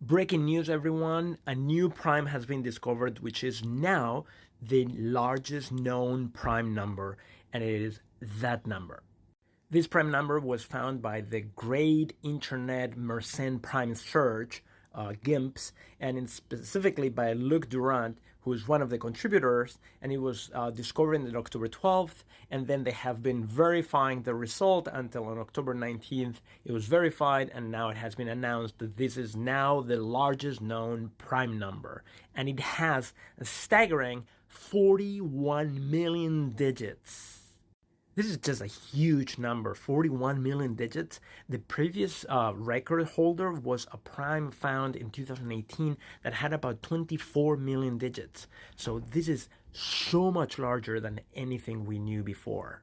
Breaking news, everyone. A new prime has been discovered, which is now the largest known prime number, and it is that number. This prime number was found by the great internet Mersenne prime search, GIMPs, and specifically by Luc Durand, who is one of the contributors, and it was discovered on October 12th, and then they have been verifying the result until on October 19th. It was verified, and now it has been announced that this is now the largest known prime number, and it has a staggering 41 million digits. This is just a huge number, 41 million digits. The previous record holder was a prime found in 2018 that had about 24 million digits. So this is so much larger than anything we knew before.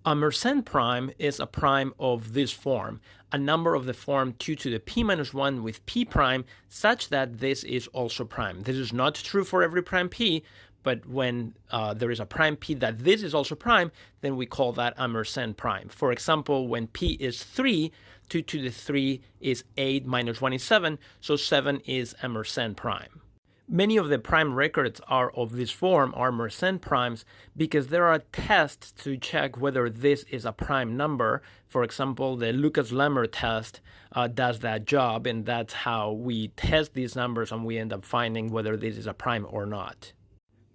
A Mersenne prime is a prime of this form, a number of the form 2 to the p minus 1 with p prime, such that this is also prime. This is not true for every prime p, but when there is a prime p that this is also prime, then we call that a Mersenne prime. For example, when p is 3, 2 to the 3 is 8 minus 1 is 7, so 7 is a Mersenne prime. Many of the prime records are of this form, are Mersenne primes, because there are tests to check whether this is a prime number. For example, the Lucas-Lemmer test does that job, and that's how we test these numbers and we end up finding whether this is a prime or not.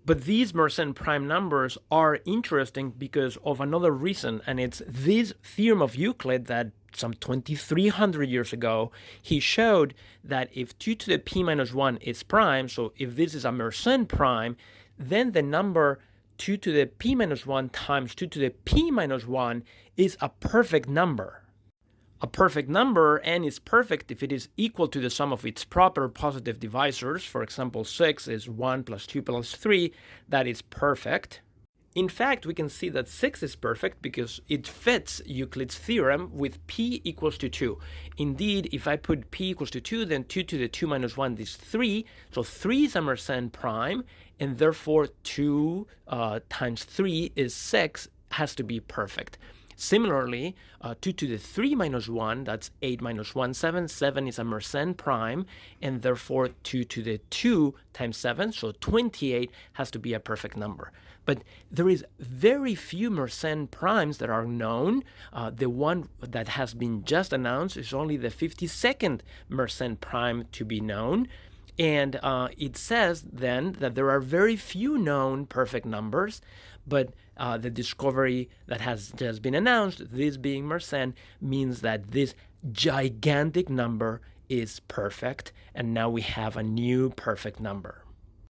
But these Mersenne prime numbers are interesting because of another reason, and it's this theorem of Euclid that some 2,300 years ago, he showed that if 2 to the p minus 1 is prime, so if this is a Mersenne prime, then the number 2 to the p minus 1 times 2 to the p minus 1 is a perfect number. A perfect number, n is perfect if it is equal to the sum of its proper positive divisors. For example, 6 is 1 plus 2 plus 3. That is perfect. In fact, we can see that 6 is perfect because it fits Euclid's theorem with p equals to 2. Indeed, if I put p equals to 2, then 2 to the 2 minus 1 is 3. So 3 is a Mersenne prime, and therefore 2 times 3 is 6, has to be perfect. Similarly, 2 to the 3 minus 1, that's 8 minus 1, 7. 7 is a Mersenne prime, and therefore 2 to the 2 times 7, so 28, has to be a perfect number. But there is very few Mersenne primes that are known. The one that has been just announced is only the 52nd Mersenne prime to be known. And it says then that there are very few known perfect numbers, but the discovery that has just been announced, this being Mersenne, means that this gigantic number is perfect, and now we have a new perfect number.